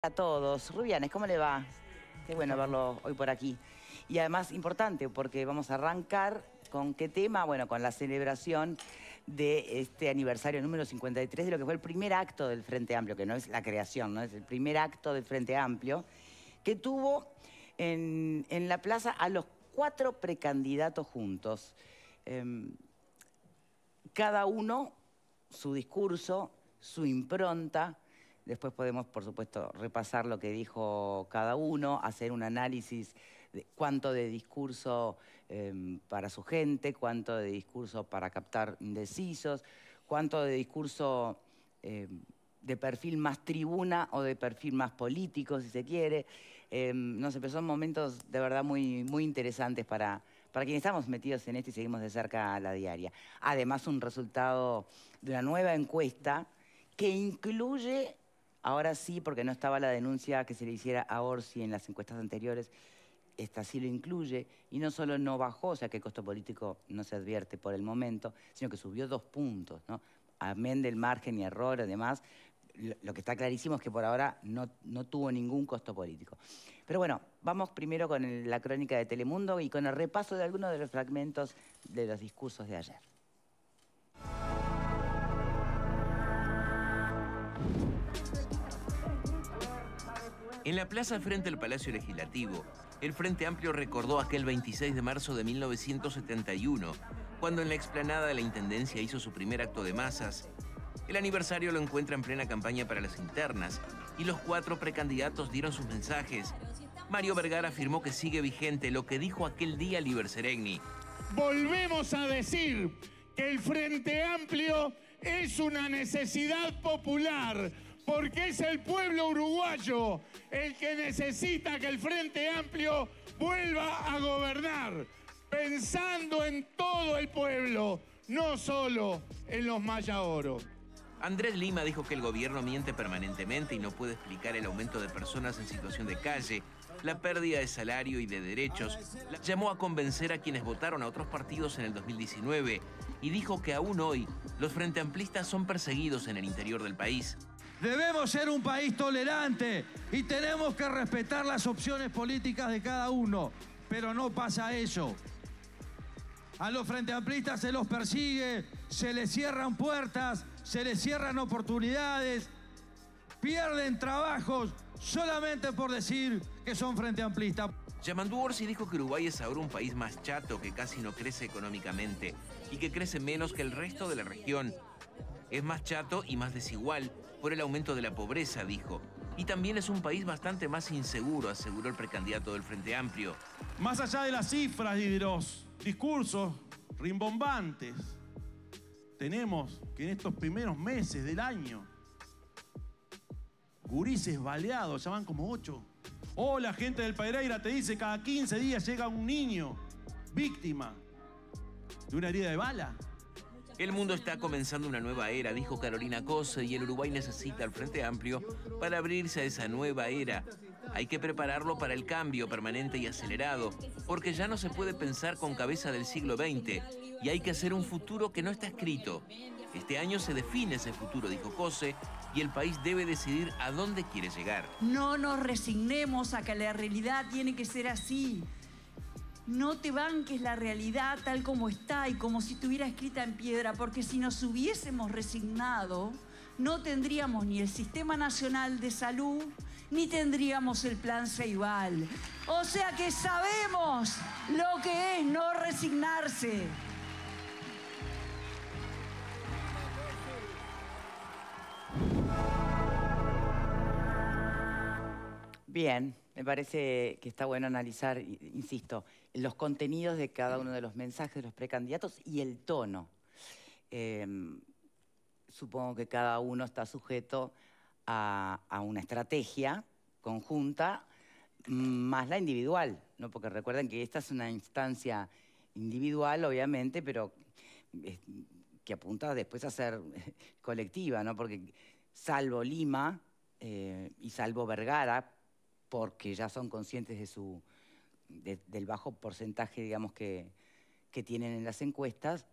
A todos. Rubianes, ¿cómo le va? Qué bueno verlo hoy por aquí. Y además importante porque vamos a arrancar con qué tema, bueno, con la celebración de este aniversario número 53 de lo que fue el primer acto del Frente Amplio, que no es la creación, ¿no? Es el primer acto del Frente Amplio, que tuvo en la plaza a los 4 precandidatos juntos. Cada uno su discurso, su impronta. Después podemos, por supuesto, repasar lo que dijo cada uno, hacer un análisis de cuánto de discurso para su gente, cuánto de discurso para captar indecisos, cuánto de discurso de perfil más tribuna o de perfil más político, si se quiere. No sé, pero son momentos de verdad muy, muy interesantes para quienes estamos metidos en esto y seguimos de cerca a la diaria. Además, un resultado de una nueva encuesta que incluye, ahora sí, porque no estaba la denuncia que se le hiciera a Orsi en las encuestas anteriores, esta sí lo incluye, y no solo no bajó, o sea que el costo político no se advierte por el momento, sino que subió 2 puntos, ¿no? Amén del margen y error, además, lo que está clarísimo es que por ahora no tuvo ningún costo político. Pero bueno, vamos primero con la crónica de Telemundo y con el repaso de algunos de los fragmentos de los discursos de ayer. En la plaza frente al Palacio Legislativo, el Frente Amplio recordó aquel 26 de marzo de 1971, cuando en la explanada de la Intendencia hizo su primer acto de masas. El aniversario lo encuentra en plena campaña para las internas y los 4 precandidatos dieron sus mensajes. Mario Vergara afirmó que sigue vigente lo que dijo aquel día Líber Seregni. Volvemos a decir que el Frente Amplio es una necesidad popular, porque es el pueblo uruguayo el que necesita que el Frente Amplio vuelva a gobernar, pensando en todo el pueblo, no solo en los Maya Oro. Andrés Lima dijo que el gobierno miente permanentemente y no puede explicar el aumento de personas en situación de calle, la pérdida de salario y de derechos. Llamó a convencer a quienes votaron a otros partidos en el 2019 y dijo que aún hoy los frenteamplistas son perseguidos en el interior del país. Debemos ser un país tolerante y tenemos que respetar las opciones políticas de cada uno, pero no pasa eso. A los frenteamplistas se los persigue, se les cierran puertas, se les cierran oportunidades, pierden trabajos solamente por decir que son frenteamplistas. Yamandu Orsi dijo que Uruguay es ahora un país más chato, que casi no crece económicamente y que crece menos que el resto de la región. Es más chato y más desigual por el aumento de la pobreza, dijo. Y también es un país bastante más inseguro, aseguró el precandidato del Frente Amplio. Más allá de las cifras y de los discursos rimbombantes, tenemos que en estos primeros meses del año, gurises baleados, ya van como 8. O la gente del Pereira te dice cada 15 días llega un niño víctima de una herida de bala. El mundo está comenzando una nueva era, dijo Carolina Cose, y el Uruguay necesita al Frente Amplio para abrirse a esa nueva era. Hay que prepararlo para el cambio permanente y acelerado, porque ya no se puede pensar con cabeza del siglo XX y hay que hacer un futuro que no está escrito. Este año se define ese futuro, dijo Cose, y el país debe decidir a dónde quiere llegar. No nos resignemos a que la realidad tiene que ser así. No te banques la realidad tal como está y como si estuviera escrita en piedra, porque si nos hubiésemos resignado, no tendríamos ni el Sistema Nacional de Salud, ni tendríamos el Plan Ceibal. O sea que sabemos lo que es no resignarse. Bien, me parece que está bueno analizar, insisto, los contenidos de cada uno de los mensajes de los precandidatos y el tono. Supongo que cada uno está sujeto a una estrategia conjunta, más la individual, ¿no? Porque recuerden que esta es una instancia individual, obviamente, pero que apunta después a ser colectiva, ¿no? Porque salvo Lima y salvo Vergara, porque ya son conscientes del bajo porcentaje, digamos, que tienen en las encuestas,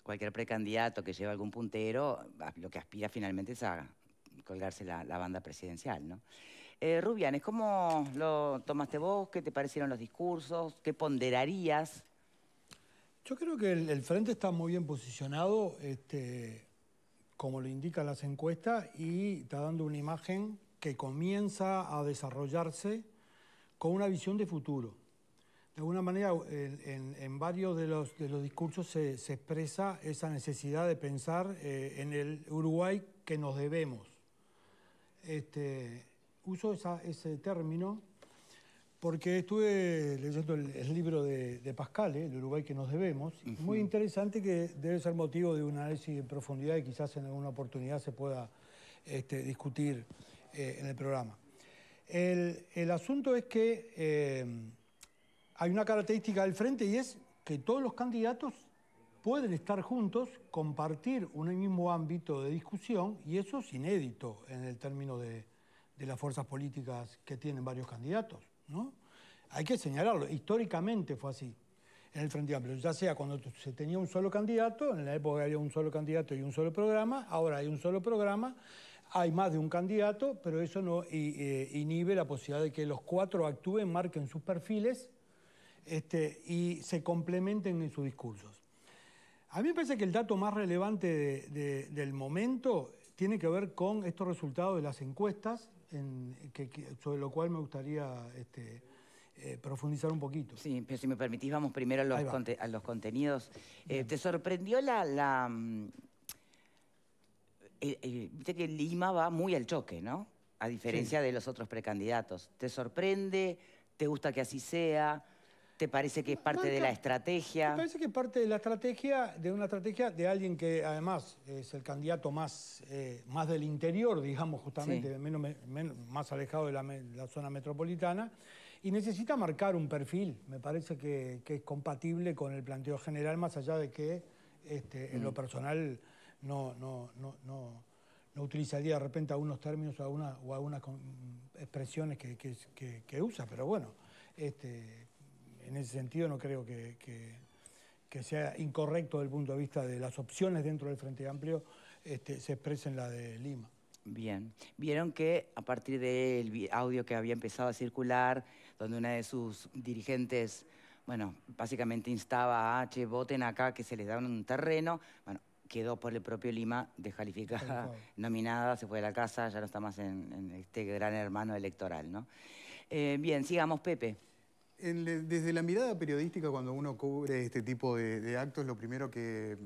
cualquier precandidato que lleve algún puntero, lo que aspira finalmente es a colgarse la banda presidencial, ¿no? Rubianes, ¿cómo lo tomaste vos? ¿Qué te parecieron los discursos? ¿Qué ponderarías? Yo creo que el Frente está muy bien posicionado, como lo indican las encuestas, y está dando una imagen que comienza a desarrollarse con una visión de futuro. De alguna manera, en varios de los discursos se expresa esa necesidad de pensar en el Uruguay que nos debemos. Uso ese término porque estuve leyendo el libro de Pascal, El Uruguay que nos debemos, muy interesante, que debe ser motivo de un análisis en profundidad y quizás en alguna oportunidad se pueda discutir en el programa. El asunto es que hay una característica del Frente y es que todos los candidatos pueden estar juntos, compartir un mismo ámbito de discusión, y eso es inédito en el término de las fuerzas políticas que tienen varios candidatos, ¿no? Hay que señalarlo, históricamente fue así en el Frente Amplio, ya sea cuando se tenía un solo candidato, en la época había un solo candidato y un solo programa, ahora hay un solo programa, hay más de un candidato, pero eso no inhibe la posibilidad de que los cuatro actúen, marquen sus perfiles y se complementen en sus discursos. A mí me parece que el dato más relevante del momento tiene que ver con estos resultados de las encuestas, sobre lo cual me gustaría profundizar un poquito. Sí, pero si me permitís, vamos primero a los contenidos. ¿Te sorprendió viste que Lima va muy al choque, ¿no? A diferencia de los otros precandidatos. ¿Te sorprende? ¿Te gusta que así sea? ¿Te parece que es parte de la estrategia? Me parece que es parte de la estrategia, de una estrategia de alguien que además es el candidato más del interior, digamos, justamente, más alejado de la zona metropolitana, y necesita marcar un perfil. Me parece que es compatible con el planteo general, más allá de que en lo personal no utilizaría de repente algunos términos o algunas expresiones que usa, pero bueno, en ese sentido no creo que sea incorrecto desde el punto de vista de las opciones dentro del Frente Amplio se expresen la de Lima. Bien. Vieron que a partir del audio que había empezado a circular, donde una de sus dirigentes, bueno, básicamente instaba a, voten acá que se les da un terreno, bueno, quedó por el propio Lima descalificada, nominada, se fue de la casa, ya no está más en este gran hermano electoral, ¿no? Bien, sigamos, Pepe. Desde la mirada periodística, cuando uno cubre este tipo de actos, lo primero que,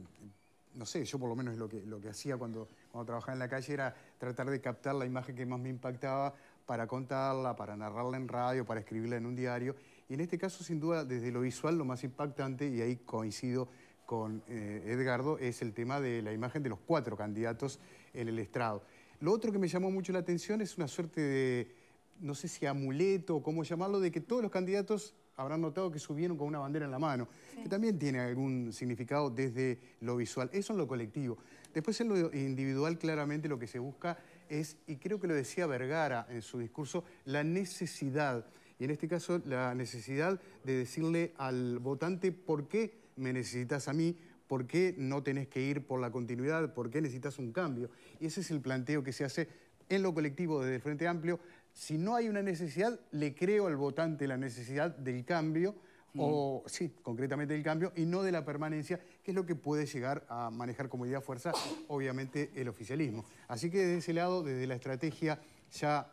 no sé, yo por lo menos lo que hacía cuando trabajaba en la calle era tratar de captar la imagen que más me impactaba para contarla, para narrarla en radio, para escribirla en un diario. Y en este caso, sin duda, desde lo visual, lo más impactante, y ahí coincido con Edgardo, es el tema de la imagen de los 4 candidatos en el estrado. Lo otro que me llamó mucho la atención es una suerte de, no sé si amuleto o cómo llamarlo, de que todos los candidatos habrán notado que subieron con una bandera en la mano, que también tiene algún significado desde lo visual. Eso en lo colectivo. Después en lo individual, claramente lo que se busca es, y creo que lo decía Vergara en su discurso, la necesidad, y en este caso la necesidad de decirle al votante por qué me necesitas a mí, por qué no tenés que ir por la continuidad, por qué necesitas un cambio. Y ese es el planteo que se hace en lo colectivo desde el Frente Amplio. Si no hay una necesidad, le creo al votante la necesidad del cambio, o sí, concretamente del cambio, y no de la permanencia, que es lo que puede llegar a manejar como idea fuerza, obviamente, el oficialismo. Así que desde ese lado, desde la estrategia, ya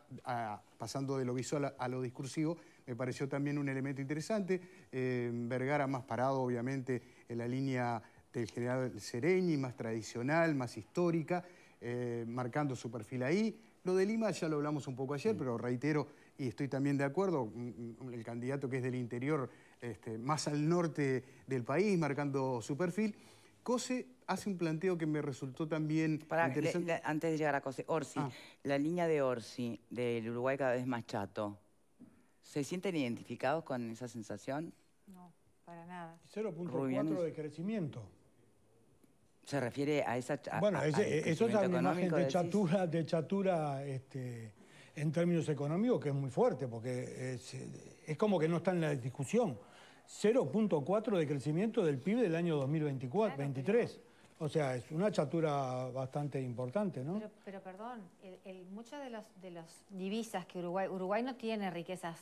pasando de lo visual a lo discursivo, me pareció también un elemento interesante. Vergara más parado, obviamente, en la línea del general Sereñi, más tradicional, más histórica, marcando su perfil ahí. Lo de Lima ya lo hablamos un poco ayer, pero reitero, y estoy también de acuerdo, el candidato que es del interior, más al norte del país, marcando su perfil. Cose hace un planteo que me resultó también interesante. Antes de llegar a Cose, Orsi, la línea de Orsi, del Uruguay cada vez más chato, ¿se sienten identificados con esa sensación? No, para nada. 0.4 de crecimiento. ¿Se refiere a esa... Bueno, eso es una imagen de chatura en términos económicos que es muy fuerte, porque es como que no está en la discusión. 0.4 de crecimiento del PIB del año 2023. O sea, es una chatura bastante importante, ¿no? Pero perdón, muchas de las divisas que Uruguay no tiene riquezas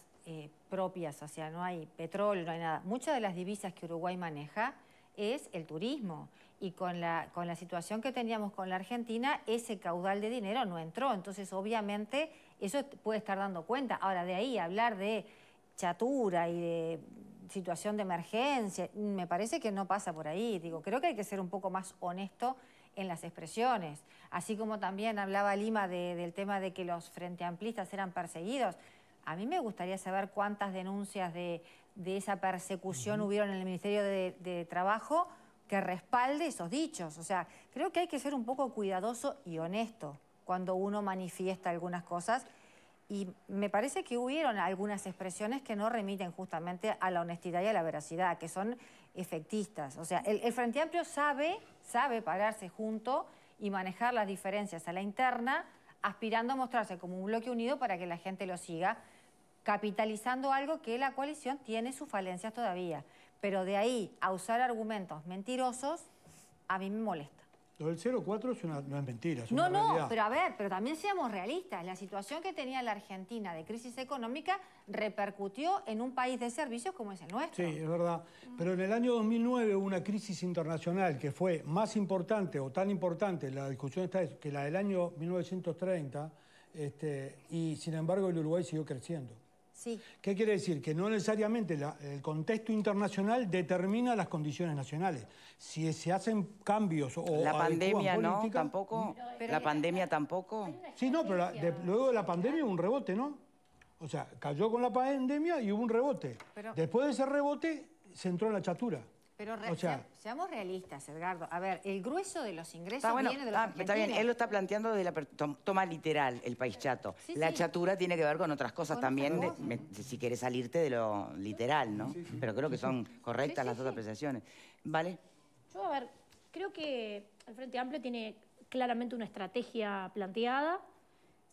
propias, o sea, no hay petróleo, no hay nada. Muchas de las divisas que Uruguay maneja es el turismo. Y con la situación que teníamos con la Argentina, ese caudal de dinero no entró. Entonces, obviamente, eso puede estar dando cuenta. Ahora, de ahí hablar de chatura y de situación de emergencia, me parece que no pasa por ahí. Digo, creo que hay que ser un poco más honesto en las expresiones. Así como también hablaba Lima del tema de que los frenteamplistas eran perseguidos. A mí me gustaría saber cuántas denuncias de esa persecución hubieron en el Ministerio de Trabajo que respalde esos dichos. O sea, creo que hay que ser un poco cuidadoso y honesto cuando uno manifiesta algunas cosas. Y me parece que hubieron algunas expresiones que no remiten justamente a la honestidad y a la veracidad, que son efectistas. O sea, el Frente Amplio sabe pararse junto y manejar las diferencias a la interna, aspirando a mostrarse como un bloque unido para que la gente lo siga, capitalizando algo que la coalición tiene sus falencias todavía. Pero de ahí a usar argumentos mentirosos, a mí me molesta. Lo del 0,4 no es mentira, es una realidad. No, pero a ver, pero también seamos realistas. La situación que tenía la Argentina de crisis económica repercutió en un país de servicios como es el nuestro. Sí, es verdad. Pero en el año 2009 hubo una crisis internacional que fue más importante o tan importante, la discusión está que la del año 1930, y sin embargo el Uruguay siguió creciendo. Sí. ¿Qué quiere decir? Que no necesariamente el contexto internacional determina las condiciones nacionales. Si se hacen cambios o la pandemia no, política, tampoco. La pandemia tampoco. Sí, no, pero luego de la pandemia hubo un rebote, ¿no? O sea, cayó con la pandemia y hubo un rebote. Después de ese rebote se entró en la chatura. Pero o sea, seamos realistas, Edgardo. A ver, el grueso de los ingresos viene de los argentinos. Está bien, él lo está planteando desde la toma literal, el país chato. Sí, la chatura tiene que ver con otras cosas también, si querés salirte de lo literal, ¿no? Sí, pero creo que son correctas las dos apreciaciones. ¿Vale? Yo, a ver, creo que el Frente Amplio tiene claramente una estrategia planteada.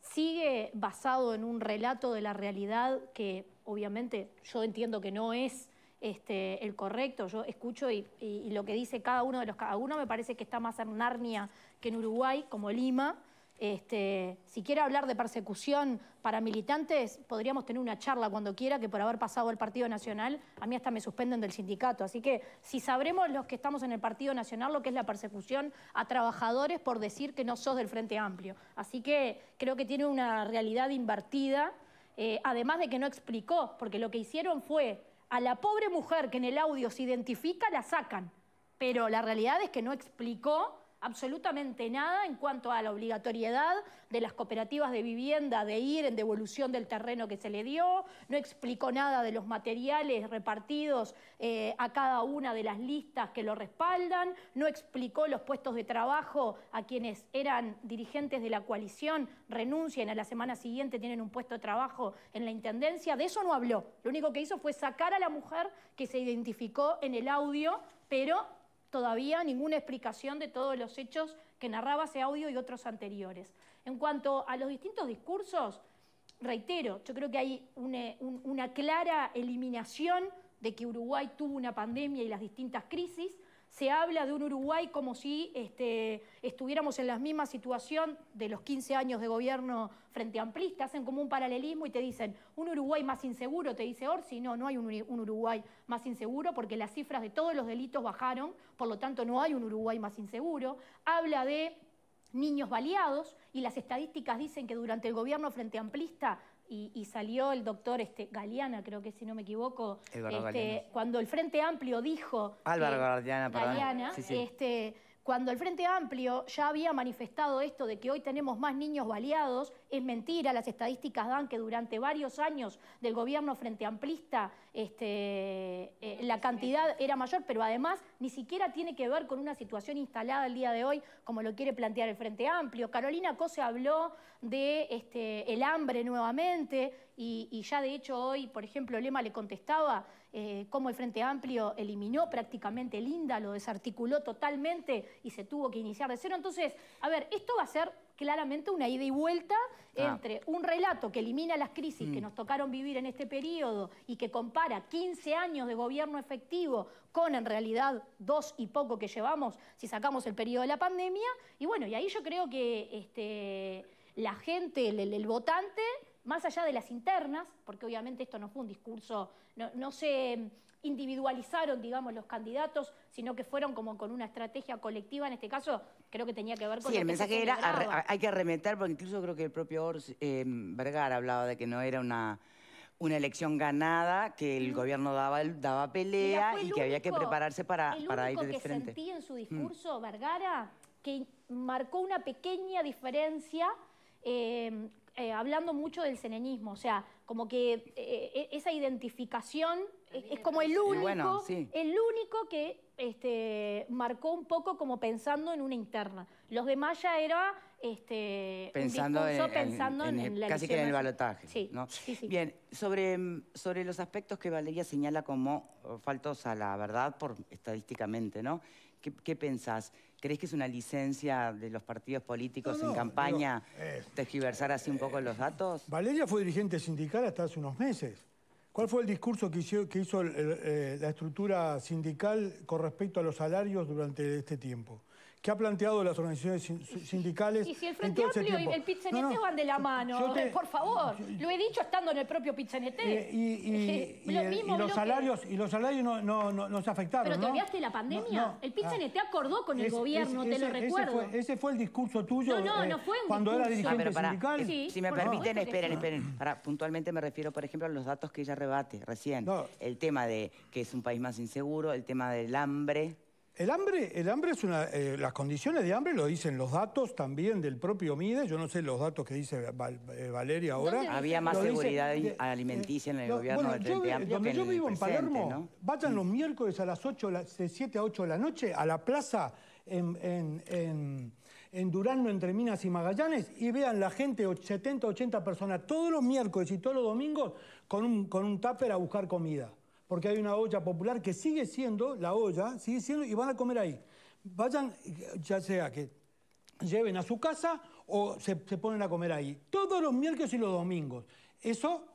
Sigue basado en un relato de la realidad que, obviamente, yo entiendo que no es el correcto. Yo escucho y lo que dice cada uno me parece que está más en Narnia que en Uruguay, como Lima. Si quiere hablar de persecución para militantes, podríamos tener una charla cuando quiera, que por haber pasado al Partido Nacional, a mí hasta me suspenden del sindicato. Así que si sabremos los que estamos en el Partido Nacional lo que es la persecución a trabajadores por decir que no sos del Frente Amplio. Así que creo que tiene una realidad invertida, además de que no explicó, porque lo que hicieron fue a la pobre mujer que en el audio se identifica, la sacan. Pero la realidad es que no explicó absolutamente nada en cuanto a la obligatoriedad de las cooperativas de vivienda de ir en devolución del terreno que se le dio, no explicó nada de los materiales repartidos a cada una de las listas que lo respaldan, no explicó los puestos de trabajo a quienes eran dirigentes de la coalición, renuncian, a la semana siguiente tienen un puesto de trabajo en la Intendencia. De eso no habló. Lo único que hizo fue sacar a la mujer que se identificó en el audio, pero todavía ninguna explicación de todos los hechos que narraba ese audio y otros anteriores. En cuanto a los distintos discursos, reitero, yo creo que hay una clara eliminación de que Uruguay tuvo una pandemia y las distintas crisis. Se habla de un Uruguay como si estuviéramos en la misma situación de los 15 años de gobierno frente amplista. Hacen como un paralelismo y te dicen, un Uruguay más inseguro, te dice Orsi. No, no hay un Uruguay más inseguro porque las cifras de todos los delitos bajaron, por lo tanto no hay un Uruguay más inseguro. Habla de niños baleados y las estadísticas dicen que durante el gobierno frente amplista y salió el doctor Galeana, creo que si no me equivoco, cuando el Frente Amplio dijo... Álvaro Galeana, sí. Cuando el Frente Amplio ya había manifestado esto de que hoy tenemos más niños baleados, es mentira, las estadísticas dan que durante varios años del gobierno frente amplista la cantidad era mayor, pero además ni siquiera tiene que ver con una situación instalada el día de hoy como lo quiere plantear el Frente Amplio. Carolina Cose habló de el hambre nuevamente y ya de hecho hoy, por ejemplo, Lema le contestaba cómo el Frente Amplio eliminó prácticamente el INDA, lo desarticuló totalmente y se tuvo que iniciar de cero. Entonces, a ver, esto va a ser claramente una ida y vuelta entre un relato que elimina las crisis que nos tocaron vivir en este periodo y que compara 15 años de gobierno efectivo con, en realidad, 2 y poco que llevamos si sacamos el periodo de la pandemia. Y bueno, y ahí yo creo que la gente, el votante, más allá de las internas, porque obviamente esto no fue un discurso, no se individualizaron, digamos, los candidatos, sino que fueron como con una estrategia colectiva. En este caso, creo que tenía que ver con... Sí, el mensaje era, hay que arremeter, porque incluso creo que el propio Vergara hablaba de que no era una elección ganada, que el gobierno daba pelea y que había que prepararse para ir de frente. El único que sentí en su discurso, Vergara, que marcó una pequeña diferencia, hablando mucho del seneñismo, o sea, como que esa identificación es como el único, el único que marcó un poco como pensando en una interna. Los demás ya era pensando un discurso pensando en la casi que en el balotaje. Sí, ¿no? sí. Bien, sobre los aspectos que Valeria señala como faltos a la verdad estadísticamente, ¿no? ¿Qué pensás? ¿Crees que es una licencia de los partidos políticos en campaña tergiversar así un poco los datos? Valeria fue dirigente sindical hasta hace unos meses. ¿Cuál fue el discurso que hizo la estructura sindical con respecto a los salarios durante este tiempo? ¿Qué ha planteado las organizaciones sindicales? Y si el Frente Amplio y el PIT-CNT van de la mano, por favor. Lo he dicho estando en el propio PIT-CNT. Y los salarios no se afectaron, ¿Pero te olvidaste de la pandemia? El PIT-CNT acordó con el gobierno, te lo recuerdo. Ese fue el discurso tuyo no fue un cuando era discurso. dirigente sindical. Si me permiten, esperen. Puntualmente me refiero, por ejemplo, a los datos que ella rebate recién. El tema de que es un país más inseguro, el tema del hambre... El hambre es una... las condiciones de hambre lo dicen los datos también del propio MIDES. Yo no sé los datos que dice Valeria ahora. Había más seguridad alimenticia en el gobierno del Frente Amplio donde que yo vivo en Palermo, ¿no? vayan los miércoles a las 8, de 7 a 8 de la noche a la plaza en Durazno, entre Minas y Magallanes, y vean la gente, 70, 80 personas, todos los miércoles y todos los domingos con un tupper a buscar comida. Porque hay una olla popular que sigue siendo, y van a comer ahí. Vayan, ya sea que lleven a su casa o se ponen a comer ahí. Todos los miércoles y los domingos. Eso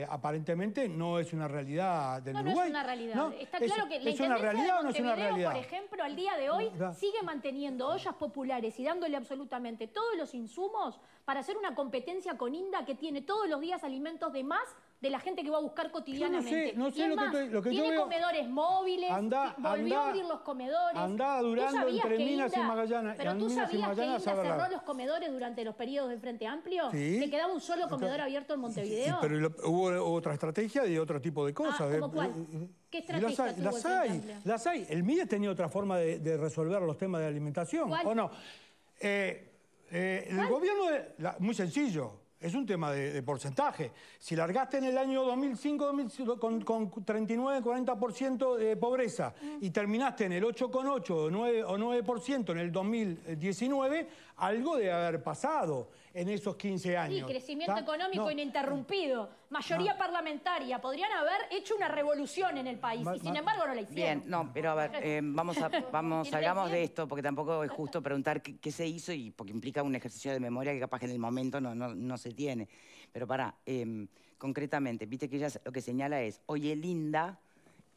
aparentemente no es una realidad del Uruguay. No es una realidad. ¿No? Está claro que la ¿Es una realidad o no es una realidad? Por ejemplo, al día de hoy sigue manteniendo ollas populares y dándole absolutamente todos los insumos para hacer una competencia con INDA que tiene todos los días alimentos de más de la gente que va a buscar cotidianamente. No sé lo que tiene yo veo. Comedores móviles, volvió a abrir los comedores. Andá durando entre Minas y Magallanes. Pero tú sabías que INDA cerró los comedores durante los periodos del Frente Amplio, que quedaba un solo comedor abierto en Montevideo. Pero hubo otra estrategia y otro tipo de cosas. ¿Cómo cuál? ¿Qué estrategia tuvo el Frente Amplio? Las hay. El MIDES tenía otra forma de resolver los temas de alimentación. ¿Cuál? ¿O no? El gobierno, muy sencillo. Es un tema de porcentaje. Si largaste en el año 2005 con 39-40% de pobreza y terminaste en el 8,8 o 9% en el 2019, algo debe haber pasado en esos 15 años. Sí, crecimiento económico ininterrumpido, mayoría parlamentaria. Podrían haber hecho una revolución en el país y sin embargo no la hicieron. Bien, pero a ver, salgamos de esto porque tampoco es justo preguntar qué se hizo y porque implica un ejercicio de memoria que capaz que en el momento no se tiene. Pero concretamente, viste que ella lo que señala es, hoy el INDA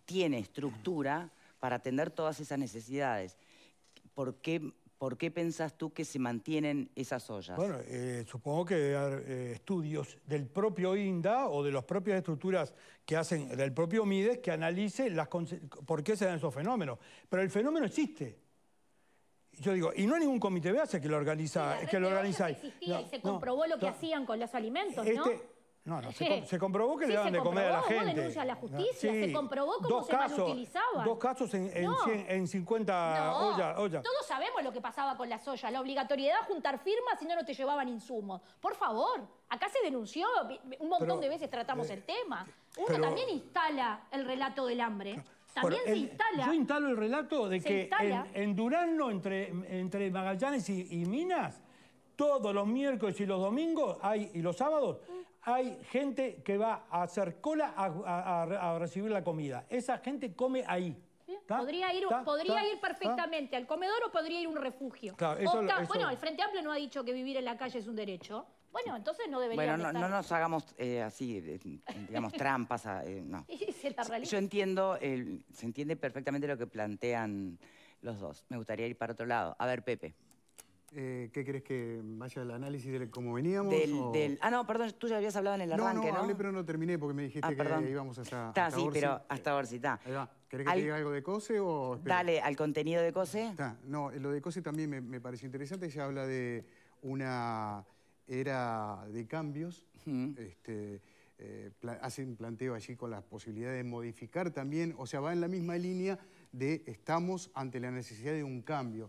tiene estructura para atender todas esas necesidades. ¿Por qué pensás tú que se mantienen esas ollas? Bueno, supongo que debe haber estudios del propio INDA o de las propias estructuras que hacen del propio MIDES que analice por qué se dan esos fenómenos. Pero el fenómeno existe. Yo digo, y no hay ningún comité base que lo organiza. Sí, que lo organiza ahí. Existía y se comprobó lo que hacían con los alimentos, ¿no? Se comprobó que le daban de comer a la gente. Denuncia a la justicia, se comprobó cómo se malutilizaban. 2 casos en 50 ollas. Todos sabemos lo que pasaba con las ollas, la obligatoriedad de juntar firmas si no te llevaban insumos. Por favor, acá se denunció, un montón de veces tratamos el tema. Uno también instala el relato del hambre. También se instala. Yo instalo el relato de que en Durazno, entre Magallanes y Minas, todos los miércoles y los domingos y los sábados hay gente que va a hacer cola a recibir la comida. Esa gente come ahí. Podría ir perfectamente al comedor o podría ir a un refugio. Claro, Bueno, el Frente Amplio no ha dicho que vivir en la calle es un derecho. Bueno, entonces no debería estar. No nos hagamos así, digamos, trampas. No. Esa es la realidad. Yo entiendo, se entiende perfectamente lo que plantean los dos. Me gustaría ir para otro lado. A ver, Pepe. ¿Qué querés que vaya al análisis de cómo veníamos? No, perdón, tú ya habías hablado en el arranque, ¿no? No, hablé, pero no terminé porque me dijiste que íbamos hasta sí, Orsi. pero hasta Orsi, está. Ahí va. ¿Querés que te diga algo de COSE o...? Espera. Dale, al contenido de COSE. No, lo de COSE también me pareció interesante. Ella habla de una era de cambios. Hace un planteo allí con la posibilidad de modificar también. O sea, va en la misma línea de estamos ante la necesidad de un cambio.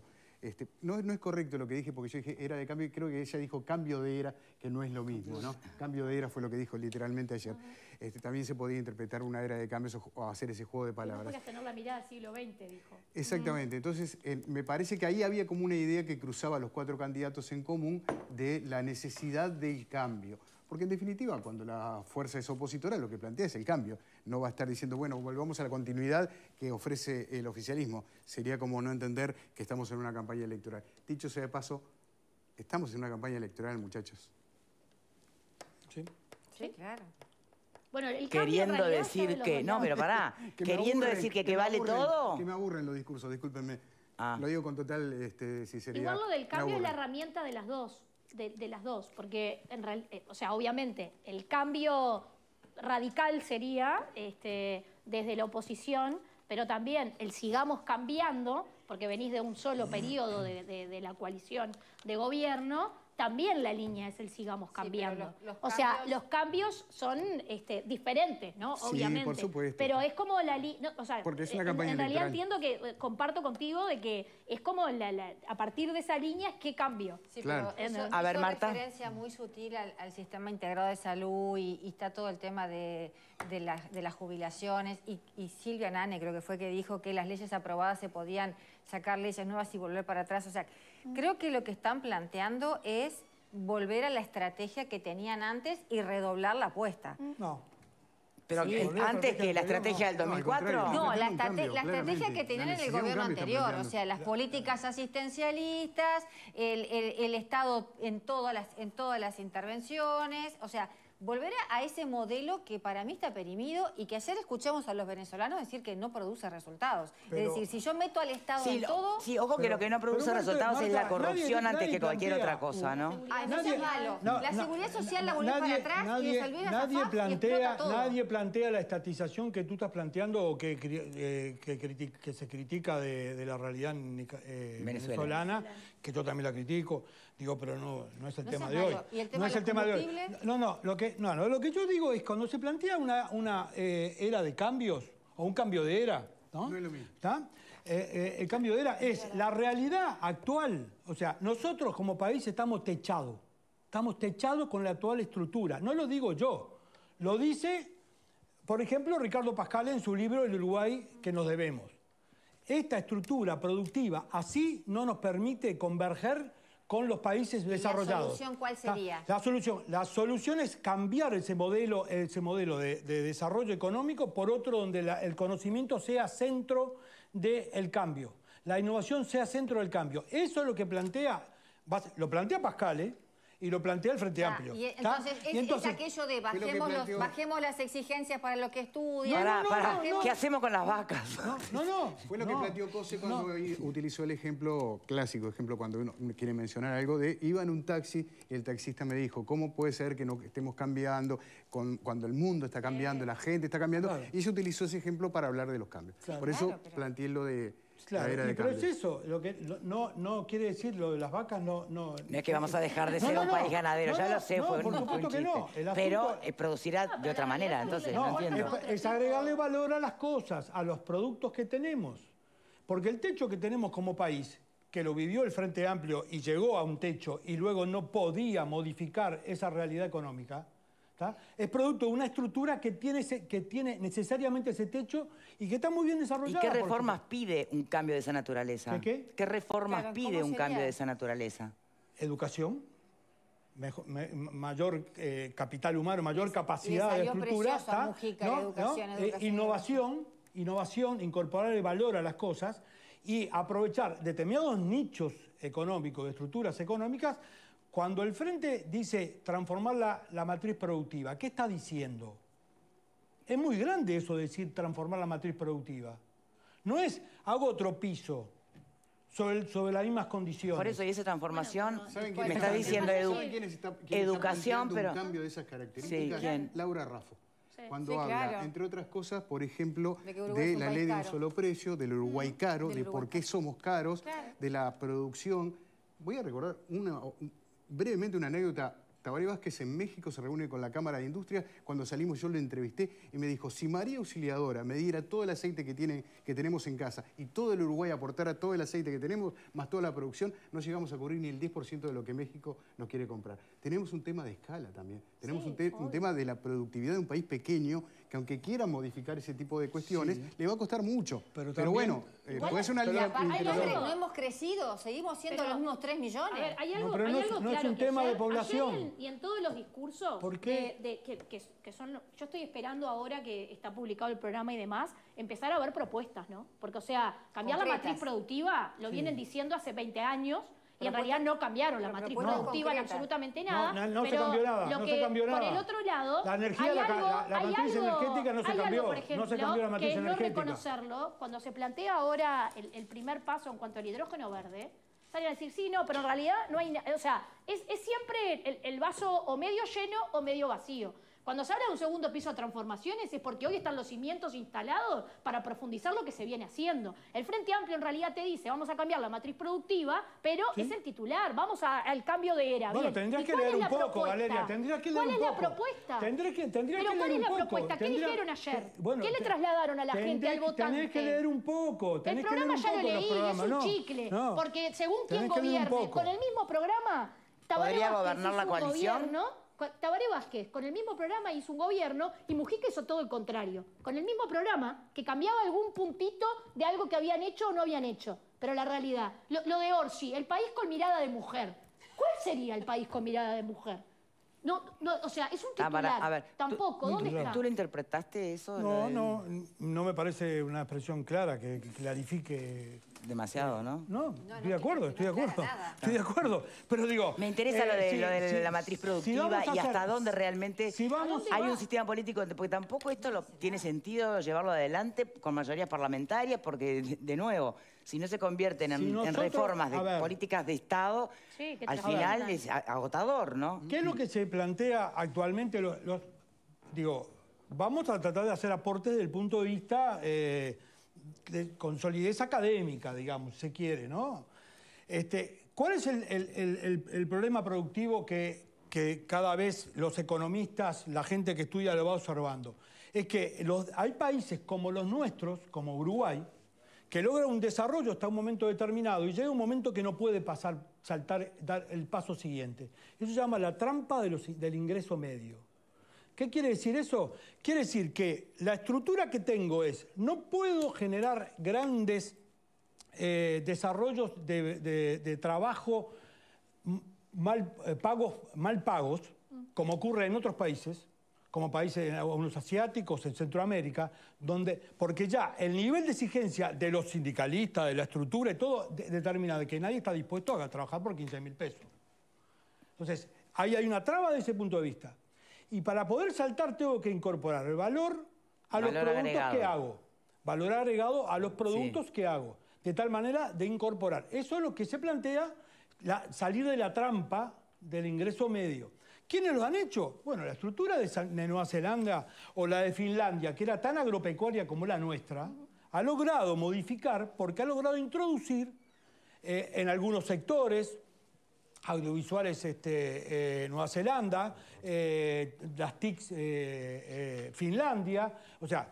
No es correcto lo que dije, porque yo dije era de cambio, y creo que ella dijo cambio de era, que no es lo mismo, ¿no? Cambio de era fue lo que dijo literalmente ayer. También se podía interpretar una era de cambios o hacer ese juego de palabras. No podías tener la mirada del siglo XX, dijo. Exactamente. Entonces, me parece que ahí había como una idea que cruzaba a los 4 candidatos en común de la necesidad del cambio. Porque en definitiva, cuando la fuerza es opositora, lo que plantea es el cambio. No va a estar diciendo, bueno, volvamos a la continuidad que ofrece el oficialismo. Sería como no entender que estamos en una campaña electoral. Dicho sea de paso, estamos en una campaña electoral, muchachos. Sí, claro. Bueno, el queriendo decir que... No, pero pará. Queriendo decir que vale todo. Que me aburren los discursos, discúlpenme. Lo digo con total sinceridad. Igual lo del cambio es la herramienta de las dos. De las dos, porque en o sea, obviamente el cambio radical sería desde la oposición, pero también el sigamos cambiando, porque venís de un solo periodo de la coalición de gobierno, también la línea es el sigamos cambiando. O sea, los cambios son diferentes, ¿no? Sí, obviamente. por supuesto. Pero es como la línea... O sea, porque es una campaña en realidad electoral. entiendo que comparto contigo de que es como a partir de esa línea, ¿qué cambio? Sí, claro. pero eso A ver, Marta. referencia muy sutil al sistema integrado de salud y está todo el tema de las jubilaciones y Silvia Nane creo que fue que dijo que las leyes aprobadas se podían sacar leyes nuevas y volver para atrás. O sea, creo que lo que están planteando es volver a la estrategia que tenían antes y redoblar la apuesta. No. Pero antes que la estrategia del 2004. No, la estrategia que tenían en el gobierno anterior, o sea, las políticas asistencialistas, el Estado en todas las intervenciones, o sea, volver a ese modelo que para mí está perimido y que ayer escuchamos a los venezolanos decir que no produce resultados. Es decir, si yo meto al Estado en todo... Sí, ojo que lo que no produce resultados es la corrupción antes que cualquier otra cosa, ¿no? Ay, no es malo. La seguridad social la volvés para atrás y resolvés la Nadie plantea la estatización que tú estás planteando o que se critica de la realidad venezolana, que yo también la critico. Digo, pero no es el tema de hoy. ¿Y el tema de los combustibles? Lo que yo digo es cuando se plantea una era de cambios o un cambio de era, ¿no? No es lo mismo. ¿Está? El cambio de era es la realidad actual. O sea, nosotros como país estamos techados. Estamos techados con la actual estructura. No lo digo yo. Lo dice, por ejemplo, Ricardo Pascal en su libro El Uruguay que nos debemos. Esta estructura productiva así no nos permite converger con los países desarrollados. ¿La solución cuál sería? La solución es cambiar ese modelo de desarrollo económico por otro donde el conocimiento sea centro del cambio. La innovación sea centro del cambio. Eso es lo que lo plantea Pascal, y lo plantea el Frente Amplio. Y entonces, es aquello de bajemos las exigencias para lo que estudian. ¿Qué hacemos con las vacas? Fue lo que planteó COSE cuando utilizó el ejemplo clásico, cuando uno quiere mencionar algo de iba en un taxi y el taxista me dijo, ¿cómo puede ser que no estemos cambiando cuando el mundo está cambiando, la gente está cambiando? Claro. Y ella utilizó ese ejemplo para hablar de los cambios. Claro. Por eso planteé lo de... Claro, pero es eso, no quiere decir lo de las vacas, no es que vamos a dejar de ser un país ganadero, ya lo sé, fue un chiste. Pero producirá de otra manera, entonces no entiendo. Es agregarle valor a las cosas, a los productos que tenemos. Porque el techo que tenemos como país, que lo vivió el Frente Amplio y llegó a un techo y luego no podía modificar esa realidad económica, ¿tá? Es producto de una estructura que tiene necesariamente ese techo y que está muy bien desarrollada. ¿Y qué reformas pide un cambio de esa naturaleza? ¿Qué reformas pide un cambio de esa naturaleza? Educación, mayor capital humano, mayor capacidad de estructura, Mujica, ¿no? Innovación, innovación, incorporar el valor a las cosas y aprovechar determinados nichos económicos, de estructuras económicas, cuando el Frente dice transformar la matriz productiva. ¿Qué está diciendo? Es muy grande eso de decir transformar la matriz productiva. No es hago otro piso sobre las mismas condiciones. Por eso, y esa transformación, ¿Saben me está diciendo educación, pero un cambio de esas características? Sí, ¿quién? Laura Raffo. Cuando Sí, habla, claro. entre otras cosas, por ejemplo, de de la ley de un caro. solo precio, del Uruguay caro, del de Uruguay por qué somos caros, de la producción. Voy a recordar brevemente una anécdota. Tabaré Vázquez en México se reúne con la Cámara de Industria. Cuando salimos yo lo entrevisté y me dijo, si María Auxiliadora me diera todo el aceite que tenemos en casa y todo el Uruguay aportara todo el aceite que tenemos, más toda la producción, no llegamos a cubrir ni el 10% de lo que México nos quiere comprar. Tenemos un tema de escala también. Tenemos un tema de la productividad de un país pequeño que aunque quiera modificar ese tipo de cuestiones, le va a costar mucho. Pero bueno, puede ser una línea interesante. No hemos crecido, seguimos siendo los mismos 3 millones. A ver, hay algo, pero hay no algo es claro un que tema de ayer población. y en todos los discursos ¿Por qué? que son, yo estoy esperando ahora que está publicado el programa y demás, empezar a ver propuestas, ¿no? Porque, o sea, cambiar la Concretas. matriz productiva lo vienen diciendo hace 20 años y en realidad no cambiaron la matriz propuestas productiva en concretas. absolutamente nada. No se pero cambió nada, lo no que, se cambió nada. Por el otro lado, La energía, hay la hay matriz energética no se hay cambió, algo, por ejemplo, no se cambió la matriz que energética. no reconocerlo, cuando se plantea ahora el primer paso en cuanto al hidrógeno verde, salen a decir, sí, no, pero en realidad no hay... O sea, es siempre el vaso o medio lleno o medio vacío. Cuando se habla de un segundo piso de transformaciones es porque hoy están los cimientos instalados para profundizar lo que se viene haciendo. El Frente Amplio en realidad te dice, vamos a cambiar la matriz productiva, pero es el titular, vamos al cambio de era. Bueno, Bien. tendrías ¿Y que cuál leer es un la poco, propuesta? Valeria, tendrías que leer un poco. ¿Cuál es la propuesta? Tendrías que ¿Pero leer cuál es un la poco. propuesta? ¿Qué dijeron ayer? Bueno, ¿Qué le trasladaron a la gente, al votante? Tenés que leer un poco. El programa ya lo leí, es un chicle. No, porque según quien tenés que leer un gobierne, poco. con el mismo programa, Tabaré ¿Podría Vázquez gobernar hizo la un coalición? gobierno, Tabaré Vázquez, con el mismo programa hizo un gobierno y Mujica hizo todo el contrario. Con el mismo programa, que cambiaba algún puntito de algo que habían hecho o no habían hecho. Pero la realidad, lo de Orsi, el país con mirada de mujer. ¿Cuál sería el país con mirada de mujer? No, o sea, es un titular. A ver, tampoco, ¿dónde está? ¿Tú lo interpretaste eso? No me parece una expresión clara que clarifique. Demasiado, ¿no? No, estoy de acuerdo. Estoy de acuerdo. Pero digo. Me interesa lo de la matriz productiva y hasta dónde realmente hay un sistema político, porque tampoco esto tiene sentido llevarlo adelante con mayorías parlamentarias, porque, de nuevo, si no se convierten en reformas de políticas de Estado, al final es agotador, ¿no? ¿Qué es lo que se plantea actualmente? Digo, vamos a tratar de hacer aportes desde el punto de vista con solidez académica, digamos, si se quiere, ¿no? ¿Cuál es el problema productivo que cada vez los economistas, la gente que estudia lo va observando? Es que hay países como los nuestros, como Uruguay, que logra un desarrollo hasta un momento determinado y llega un momento que no puede dar el paso siguiente. Eso se llama la trampa del ingreso medio. ¿Qué quiere decir eso? Quiere decir que la estructura que tengo no puedo generar grandes desarrollos de trabajo mal pagos, como ocurre en otros países, como países unos asiáticos, en Centroamérica, porque ya el nivel de exigencia de los sindicalistas, de la estructura y todo, determina de que nadie está dispuesto a trabajar por 15.000 pesos. Entonces, ahí hay una traba desde ese punto de vista. Y para poder saltar tengo que incorporar el valor a los productos que hago. Valor agregado a los productos que hago. De tal manera de incorporar. Eso es lo que se plantea, salir de la trampa del ingreso medio. ¿Quiénes lo han hecho? Bueno, la estructura de Nueva Zelanda o la de Finlandia, que era tan agropecuaria como la nuestra, ha logrado modificar porque ha logrado introducir en algunos sectores audiovisuales Nueva Zelanda, las TICs Finlandia, o sea,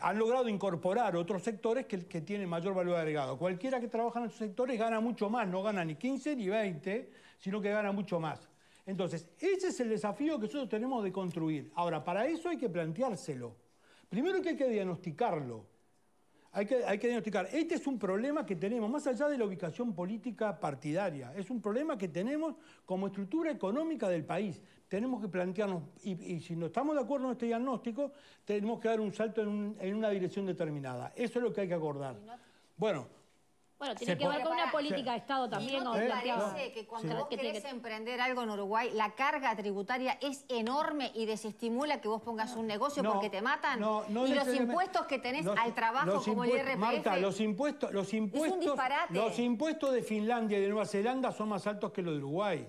han logrado incorporar otros sectores que tienen mayor valor agregado. Cualquiera que trabaja en esos sectores gana mucho más, no gana ni 15 ni 20, sino que gana mucho más. Entonces, ese es el desafío que nosotros tenemos de construir. Ahora, para eso hay que planteárselo. Primero que hay que diagnosticarlo. Hay que diagnosticar. Este es un problema que tenemos, más allá de la ubicación política partidaria. Es un problema que tenemos como estructura económica del país. Tenemos que plantearnos, y si no estamos de acuerdo en este diagnóstico, tenemos que dar un salto en una dirección determinada. Eso es lo que hay que acordar. Bueno, tiene que ver con una política de Estado también. ¿No te parece que cuando vos querés emprender algo en Uruguay, la carga tributaria es enorme y desestimula que vos pongas un negocio porque te matan? Y los impuestos que tenés al trabajo como el IRPF... Marta, los impuestos los impuestos de Finlandia y de Nueva Zelanda son más altos que los de Uruguay.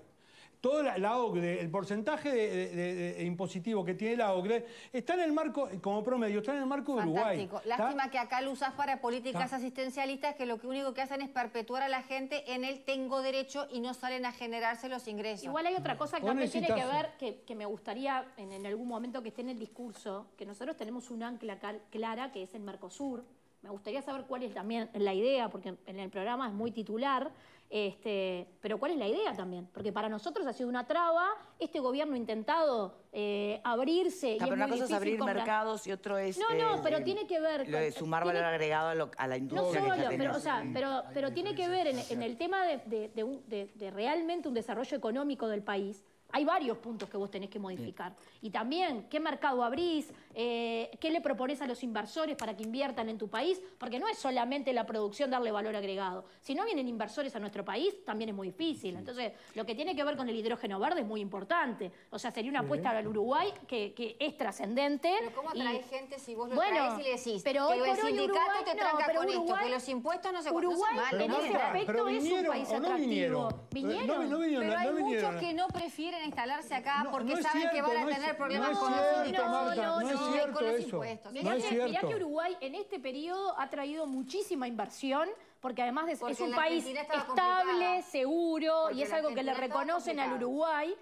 Toda la OCDE, el porcentaje de impositivo que tiene la OCDE está en el marco, como promedio, está en el marco de Uruguay. Fantástico. Lástima que acá lo usás para políticas asistencialistas que lo único que hacen es perpetuar a la gente en el tengo derecho y no salen a generarse los ingresos. Igual hay otra cosa que también tiene que ver, que me gustaría en algún momento que esté en el discurso, que nosotros tenemos un ancla clara que es el Mercosur. Me gustaría saber cuál es también la idea, porque en el programa es muy titular, pero cuál es la idea también. Porque para nosotros ha sido una traba, este gobierno ha intentado abrirse. Pero una cosa es abrir mercados y otro es... pero tiene que ver... Lo de sumar valor agregado a la industria. No solo, pero tiene que ver en el tema de realmente un desarrollo económico del país. Hay varios puntos que vos tenés que modificar. Y también, ¿qué mercado abrís? ¿Qué le propones a los inversores para que inviertan en tu país? Porque no es solamente la producción darle valor agregado. Si no vienen inversores a nuestro país, también es muy difícil. Entonces, lo que tiene que ver con el hidrógeno verde es muy importante. O sea, sería una apuesta al Uruguay que es trascendente. Pero ¿cómo traes gente si vos lo traes y le decís que el sindicato te tranca con esto, que los impuestos no se Uruguay en ese aspecto es un país atractivo. Pero hay muchos que no prefieren instalarse acá porque saben que van a tener problemas con los impuestos. Mirá que Uruguay en este periodo ha traído muchísima inversión, porque además es un país estable, seguro, y es algo que le reconocen al Uruguay.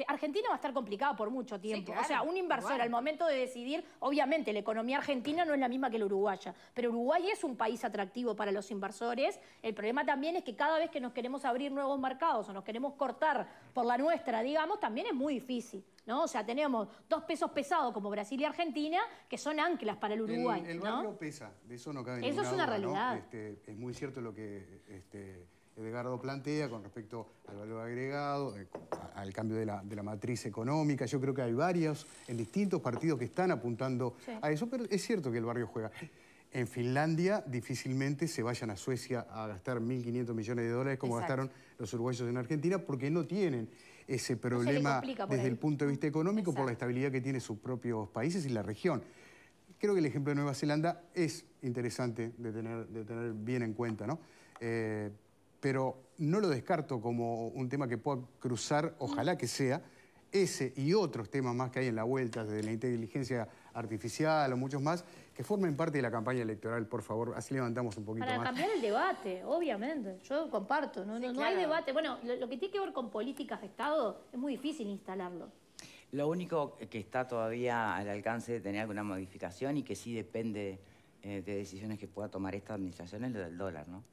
Argentina va a estar complicada por mucho tiempo. Sí, claro. O sea, un inversor al momento de decidir, obviamente la economía argentina no es la misma que la uruguaya, pero Uruguay es un país atractivo para los inversores. El problema también es que cada vez que nos queremos abrir nuevos mercados o nos queremos cortar por la nuestra, digamos, también es muy difícil, ¿no? O sea, tenemos dos pesos pesados como Brasil y Argentina que son anclas para el Uruguay. El barrio pesa, de eso no cabe ninguna duda. Eso es una realidad. ¿No? Es muy cierto lo que Edgardo plantea con respecto al valor agregado, al cambio de la matriz económica. Yo creo que hay varios en distintos partidos que están apuntando a eso, pero es cierto que el barrio juega. En Finlandia difícilmente se vayan a Suecia a gastar 1.500 millones de dólares como gastaron los uruguayos en Argentina, porque no tienen ese problema desde el punto de vista económico por la estabilidad que tienen sus propios países y la región. Creo que el ejemplo de Nueva Zelanda es interesante de tener bien en cuenta, ¿no? Pero no lo descarto como un tema que pueda cruzar, ojalá que sea, ese y otros temas más que hay en la vuelta, desde la inteligencia artificial o muchos más, que formen parte de la campaña electoral, por favor, así levantamos un poquito más. Para cambiar el debate, obviamente, yo comparto, no hay debate. Bueno, lo que tiene que ver con políticas de Estado es muy difícil instalarlo. Lo único que está todavía al alcance de tener alguna modificación y que sí depende de decisiones que pueda tomar esta administración es lo del dólar, ¿no?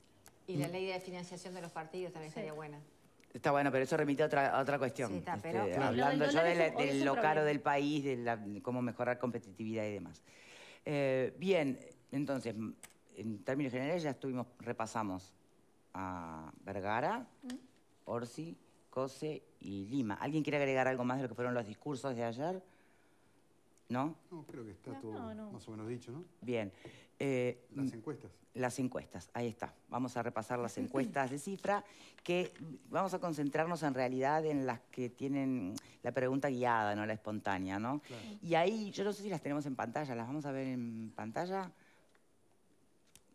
Y la ley de financiación de los partidos también estaría buena. Está bueno, pero eso remite a otra cuestión. Sí, está, pero... Hablando yo de lo caro del país, de cómo mejorar competitividad y demás. Bien, entonces, en términos generales ya repasamos a Vergara, Orsi, Cose y Lima. ¿Alguien quiere agregar algo más de lo que fueron los discursos de ayer? ¿No? No, creo que está todo más o menos dicho, ¿no? Bien. Las encuestas. Las encuestas, ahí está. Vamos a repasar las encuestas de cifra, que vamos a concentrarnos en realidad en las que tienen la pregunta guiada, no la espontánea, ¿no? Claro. Y ahí, yo no sé si las tenemos en pantalla, ¿las vamos a ver en pantalla?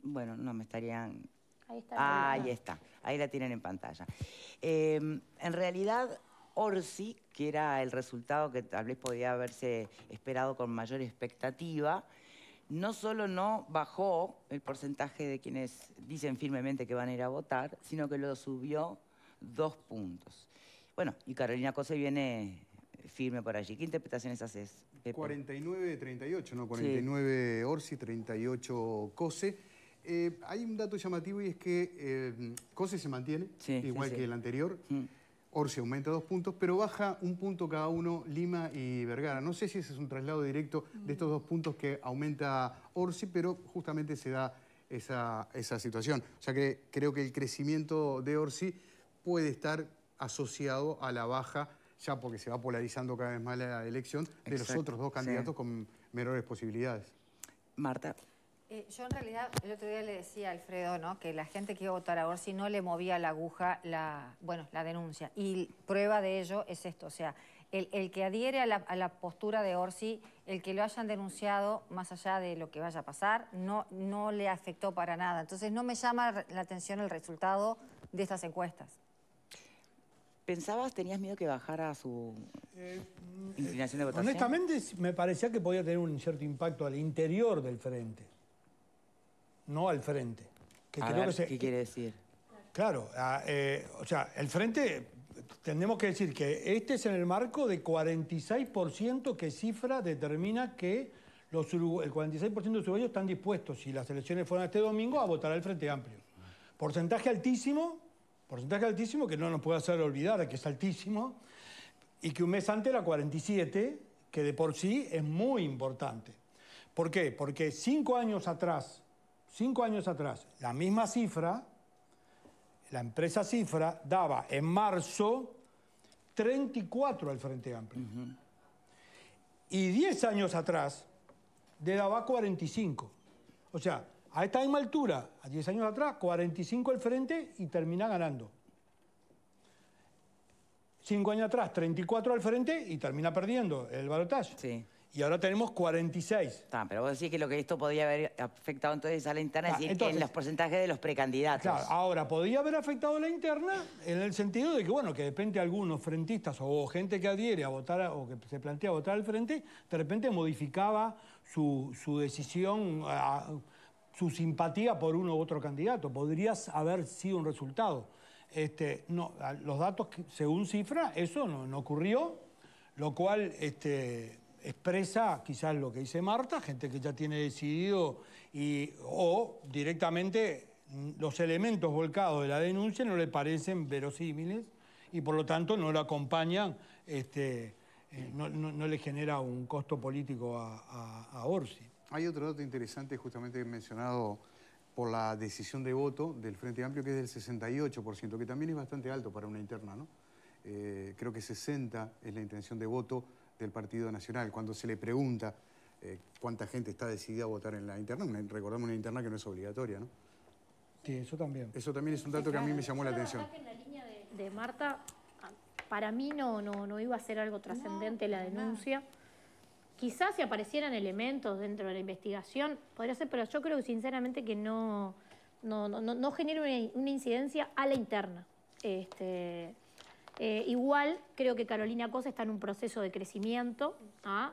Bueno, no, me estarían... Ahí está. Ahí está, ahí la tienen en pantalla. En realidad, Orsi, que era el resultado que tal vez podía haberse esperado con mayor expectativa, no solo no bajó el porcentaje de quienes dicen firmemente que van a ir a votar, sino que lo subió 2 puntos. Bueno, y Carolina Cose viene firme por allí. ¿Qué interpretaciones haces, Pepe? 49-38, ¿no? 49 Orsi, 38 Cose. Hay un dato llamativo y es que Cose se mantiene, igual que el anterior. Orsi aumenta 2 puntos, pero baja 1 punto cada uno Lima y Vergara. No sé si ese es un traslado directo de estos 2 puntos que aumenta Orsi, pero justamente se da esa situación. O sea que creo que el crecimiento de Orsi puede estar asociado a la baja, ya porque se va polarizando cada vez más la elección, de los otros dos candidatos con menores posibilidades. Marta. Yo en realidad el otro día le decía a Alfredo, ¿no?, que la gente que iba a votar a Orsi no le movía la aguja la denuncia. Y prueba de ello es esto, o sea, el que adhiere a la postura de Orsi, el que lo hayan denunciado, más allá de lo que vaya a pasar, no le afectó para nada. Entonces no me llama la atención el resultado de estas encuestas. ¿Tenías miedo que bajara su inclinación de votación? Honestamente, me parecía que podía tener un cierto impacto al interior del frente, no al frente. ¿Qué quiere decir? Claro, o sea, el frente, tenemos que decir que este es en el marco de 46% que cifra determina que el 46% de los uruguayos están dispuestos, si las elecciones fueran este domingo, a votar al Frente Amplio. Porcentaje altísimo que no nos puede hacer olvidar que es altísimo, y que un mes antes era 47, que de por sí es muy importante. ¿Por qué? Porque 5 años atrás, la misma cifra, la empresa Cifra daba en marzo 34 al Frente Amplio. Y 10 años atrás le daba 45. O sea, a esta misma altura, a 10 años atrás, 45 al frente y termina ganando. 5 años atrás, 34 al frente y termina perdiendo el balotaje. Sí. Y ahora tenemos 46. Pero vos decís que lo que esto podía haber afectado entonces a la interna es decir, en los porcentajes de los precandidatos. Claro, ahora, podía haber afectado a la interna en el sentido de que, bueno, que de repente algunos frentistas o gente que adhiere a votar o que se plantea votar al frente, de repente modificaba su decisión, su simpatía por uno u otro candidato. Podría haber sido un resultado. No, los datos, según Cifra, eso no ocurrió, lo cual expresa quizás lo que dice Marta, gente que ya tiene decidido o directamente los elementos volcados de la denuncia no le parecen verosímiles y por lo tanto no lo acompañan, no le genera un costo político a Orsi. Hay otro dato interesante justamente mencionado por la decisión de voto del Frente Amplio, que es del 68%, que también es bastante alto para una interna, ¿no? Creo que 60 es la intención de voto del Partido Nacional. Cuando se le pregunta cuánta gente está decidida a votar en la interna, recordamos una interna que no es obligatoria, ¿no? Sí, eso también. Eso también es un dato que a mí me llamó la atención. En la línea de Marta, para mí no iba a ser algo trascendente la denuncia. Quizás si aparecieran elementos dentro de la investigación, podría ser, pero yo creo sinceramente que no genera una incidencia a la interna. Igual creo que Carolina Cose está en un proceso de crecimiento, a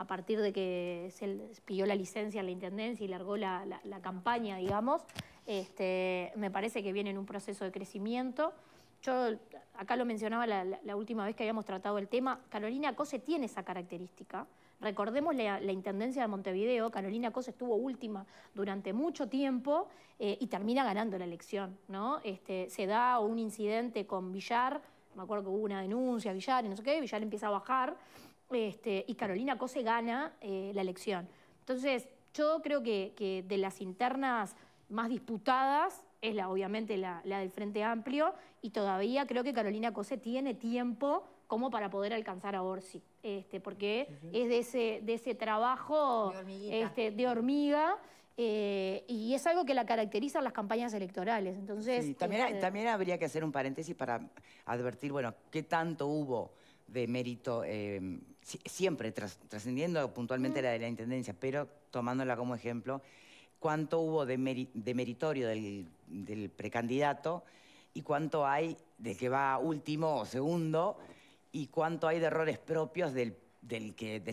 partir de que se pidió la licencia en la Intendencia y largó la campaña, digamos, me parece que viene en un proceso de crecimiento. Yo acá lo mencionaba la última vez que habíamos tratado el tema. Carolina Cose tiene esa característica. Recordemos la Intendencia de Montevideo. Carolina Cose estuvo última durante mucho tiempo y termina ganando la elección, ¿no? Se da un incidente con Villar, me acuerdo que hubo una denuncia a Villar y no sé qué, Villar empieza a bajar y Carolina Cose gana la elección. Entonces, yo creo que de las internas más disputadas es obviamente la del Frente Amplio y todavía creo que Carolina Cose tiene tiempo como para poder alcanzar a Orsi, porque es de ese trabajo de hormiga y es algo que la caracteriza en las campañas electorales. Entonces, sí, también habría que hacer un paréntesis para advertir, bueno, qué tanto hubo de mérito, siempre trascendiendo puntualmente la de la Intendencia, pero tomándola como ejemplo, cuánto hubo de meritorio del precandidato y cuánto hay de que va último o segundo y cuánto hay de errores propios del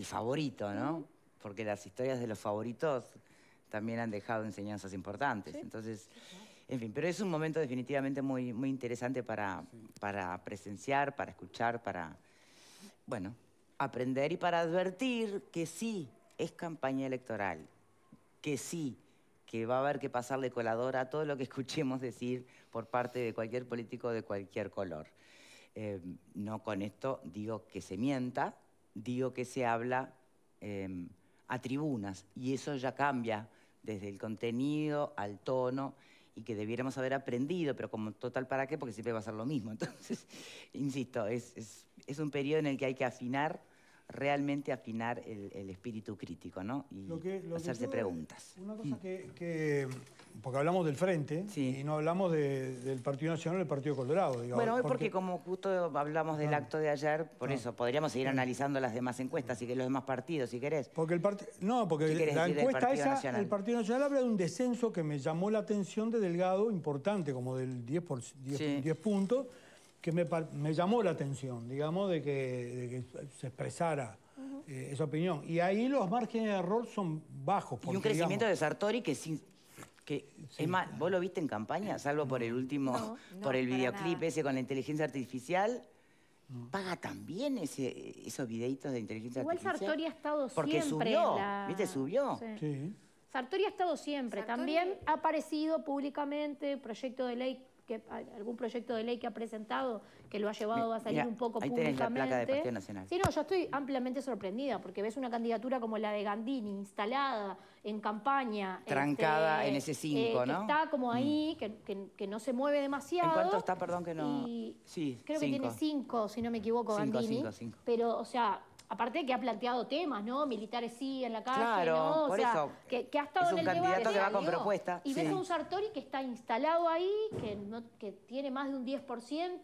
favorito, ¿no? Porque las historias de los favoritos también han dejado enseñanzas importantes. Sí. Entonces, en fin, pero es un momento definitivamente muy, muy interesante para presenciar, para escuchar, para, bueno, aprender y para advertir que sí es campaña electoral, que sí, que va a haber que pasarle coladora a todo lo que escuchemos decir por parte de cualquier político de cualquier color. No con esto digo que se mienta, digo que se habla a tribunas y eso ya cambia desde el contenido al tono, y que debiéramos haber aprendido, pero como total, ¿para qué? Porque siempre va a ser lo mismo. Entonces, insisto, es un periodo en el que hay que afinar, realmente afinar el espíritu crítico, ¿no? Y hacerse preguntas. Una cosa porque hablamos del Frente y no hablamos del Partido Nacional, del Partido Colorado, digamos. Bueno, hoy porque como justo hablamos del acto de ayer, por eso podríamos seguir analizando las demás encuestas, los demás partidos, si querés. Porque la encuesta esa, el Partido Nacional habla de un descenso que me llamó la atención de Delgado, importante, como del 10 puntos, que me llamó la atención, digamos, de que se expresara esa opinión. Y ahí los márgenes de error son bajos. Porque, y un crecimiento de Sartori es más, ¿vos lo viste en campaña? Salvo por el último, por el videoclip ese con la inteligencia artificial. ¿Paga también esos videitos de inteligencia artificial? Igual Sartori ha estado porque siempre subió, ¿viste? Subió. Sí. Sartori ha estado siempre. También ha aparecido públicamente proyecto de ley, algún proyecto de ley que ha presentado, que lo ha llevado a salir un poco ahí públicamente. Tenés la placa del Partido Nacional. Sí, no, yo estoy ampliamente sorprendida, porque ves una candidatura como la de Gandini, instalada en campaña. Trancada en ese 5, ¿no? Que está como ahí, que no se mueve demasiado. ¿En cuánto está? Perdón que no... Sí, creo que tiene 5, si no me equivoco, Gandini. 5. Pero, o sea... Aparte de que ha planteado temas, ¿no? Militares sí en la calle, claro, ¿no? O por sea, eso que ha estado en el debate. Es un candidato que va con propuesta. Y ves a un Sartori que está instalado ahí, que tiene más de un 10%,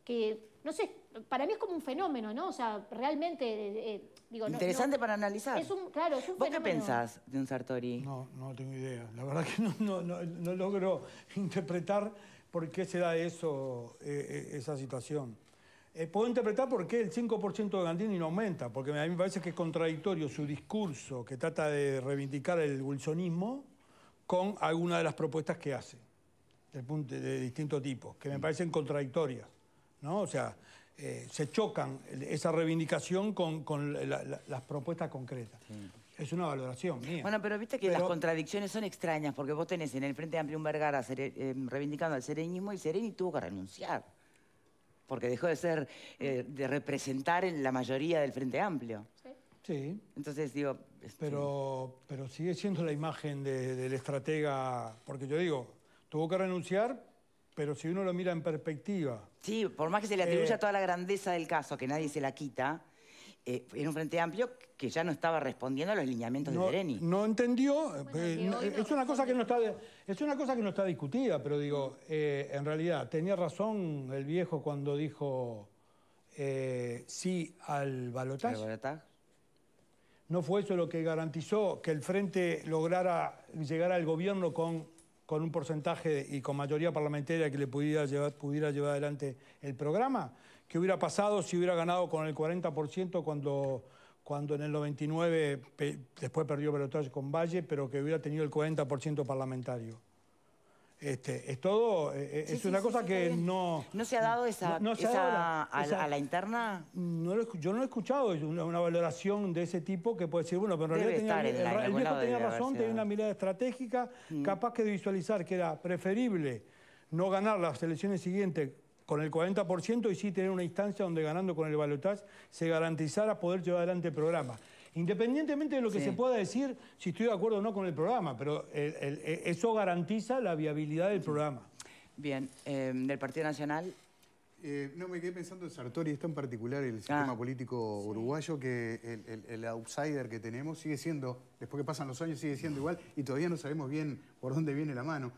que, no sé, para mí es como un fenómeno, ¿no? O sea, realmente, digo... Interesante para analizar. Claro, es un ¿Vos fenómeno. qué pensás de un Sartori? No tengo idea. La verdad que no logro interpretar por qué se da esa situación. Puedo interpretar por qué el 5% de Gandini no aumenta, porque a mí me parece que es contradictorio su discurso que trata de reivindicar el wilsonismo con alguna de las propuestas que hace, de distintos tipos, que me parecen contradictorias, ¿no? O sea, se chocan esa reivindicación con las propuestas concretas. Sí. Es una valoración mía. Bueno, pero viste que las contradicciones son extrañas, porque vos tenés en el Frente Amplio un Vergara reivindicando el serenismo, y Sereni tuvo que renunciar. Porque dejó de ser, de representar en la mayoría del Frente Amplio. Sí. Entonces, digo... Pero sigue siendo la imagen del estratega, porque yo digo, tuvo que renunciar, pero si uno lo mira en perspectiva... Sí, por más que se le atribuya toda la grandeza del caso, que nadie se la quita, en un Frente Amplio que ya no estaba respondiendo a los lineamientos de Sereni. No entendió, es una cosa que no está discutida, pero digo, en realidad tenía razón el viejo cuando dijo sí al balotaje. ¿No fue eso lo que garantizó que el Frente lograra llegar al gobierno con un porcentaje y con mayoría parlamentaria que le pudiera llevar adelante el programa? ¿Qué hubiera pasado si hubiera ganado con el 40% cuando en el 99 después perdió balotaje con Valle, pero que hubiera tenido el 40% parlamentario? Es todo, es una cosa que no... ¿No se ha dado a la interna? Yo no he escuchado una valoración de ese tipo que puede decir, bueno, pero en realidad el viejo tenía razón, tenía una mirada estratégica, capaz que de visualizar que era preferible no ganar las elecciones siguientes con el 40% y sí tener una instancia donde ganando con el balotaje se garantizara poder llevar adelante el programa. Independientemente de lo que se pueda decir, si estoy de acuerdo o no con el programa, pero eso garantiza la viabilidad del programa. Bien, ¿del Partido Nacional? No, me quedé pensando en Sartori, esto en particular, el sistema político uruguayo, que el outsider que tenemos sigue siendo, después que pasan los años, sigue siendo igual y todavía no sabemos bien por dónde viene la mano.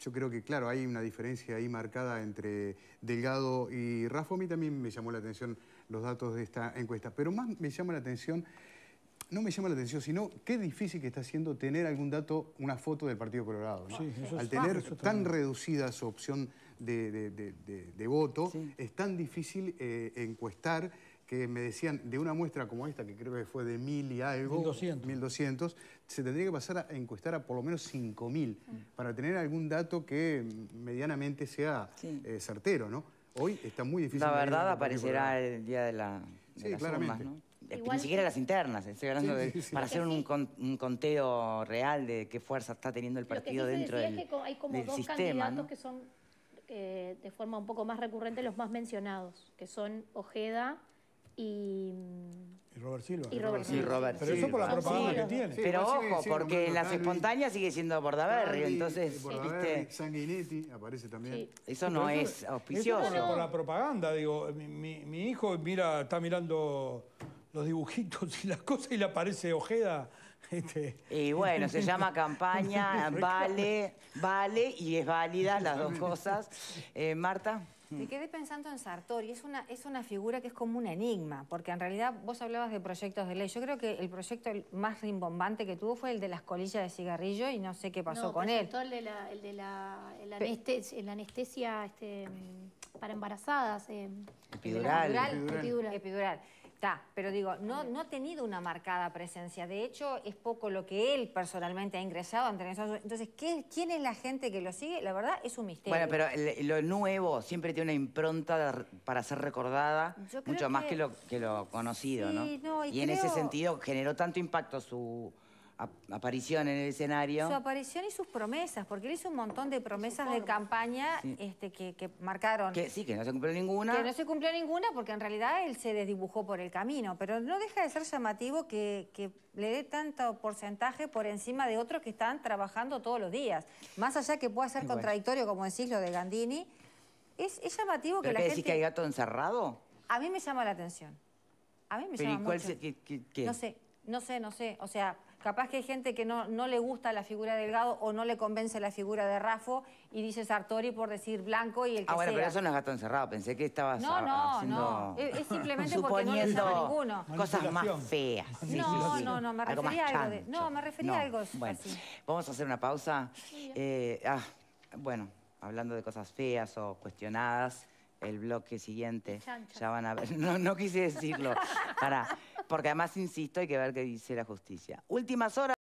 Yo creo que, claro, hay una diferencia ahí marcada entre Delgado y Raffo. A mí también me llamó la atención los datos de esta encuesta, pero más me llama la atención, no me llama la atención, sino qué difícil que está haciendo tener algún dato, una foto del Partido Colorado, ¿no? Sí, al tener tan reducida su opción de voto, es tan difícil encuestar, que me decían, de una muestra como esta, que creo que fue de 1000 y algo, 1200, se tendría que pasar a encuestar a por lo menos 5000 para tener algún dato que medianamente sea certero, ¿no? Hoy está muy difícil. La verdad aparecerá el día de las urnas, ¿no? Ni siquiera las internas, estoy hablando para hacer un conteo real de qué fuerza está teniendo el partido dentro del sistema. Es que hay como dos candidatos que son, de forma un poco más recurrente, los más mencionados, que son Ojeda y Y Robert Silva. Y Robert Sí, Robert Pero eso por la Silva. propaganda Sí. que tiene. Sí, Pero igual sigue ojo, siendo porque en las Calvi, espontáneas sigue siendo Bordaberry, Calvi, entonces, Bordaberry, ¿viste? Sanguinetti aparece también. Sí. Eso Sí, no pero es eso auspicioso. por la propaganda, digo. Mi hijo está mirando los dibujitos y las cosas y le aparece Ojeda. Y bueno, se llama campaña, vale y es válida las dos cosas. Marta. Me quedé pensando en Sartori, es una figura que es como un enigma, porque en realidad vos hablabas de proyectos de ley. Yo creo que el proyecto más rimbombante que tuvo fue el de las colillas de cigarrillo y no sé qué pasó con él. El de la anestesia para embarazadas. Epidural. Está, pero digo, no ha tenido una marcada presencia. De hecho, es poco lo que él personalmente ha ingresado. Entonces, ¿quién es la gente que lo sigue? La verdad, es un misterio. Bueno, pero lo nuevo siempre tiene una impronta para ser recordada, Yo creo mucho más que lo conocido, Sí, ¿no? y en ese creo- sentido generó tanto impacto su aparición en el escenario. Su aparición y sus promesas, porque él hizo un montón de promesas de campaña Sí. que marcaron. Que sí, que no se cumplió ninguna. Que no se cumplió ninguna porque en realidad él se desdibujó por el camino, pero no deja de ser llamativo que le dé tanto porcentaje por encima de otros que están trabajando todos los días. Más allá que pueda ser Y bueno. contradictorio, como decís, lo de Gandini, es llamativo que ¿Pero la qué gente... decís que hay gato encerrado? A mí me llama la atención. A mí me Pero ¿y llama cuál mucho. qué? No sé. O sea, capaz que hay gente que no le gusta la figura de Delgado o no le convence la figura de Raffo y dice Sartori por decir blanco y el que Bueno, sea. pero eso no es gato encerrado. Pensé que estabas No. haciendo... Es simplemente porque no le llama suponiendo ninguno. cosas más feas. Sí, No, sí. no, me Algo más refería a algo de... chancho. No, me refería a algo Bueno, así. vamos a hacer una pausa. Bueno, hablando de cosas feas o cuestionadas, el bloque siguiente Chancho. ya van a ver. No quise decirlo. Porque además, insisto, hay que ver qué dice la justicia. Últimas horas.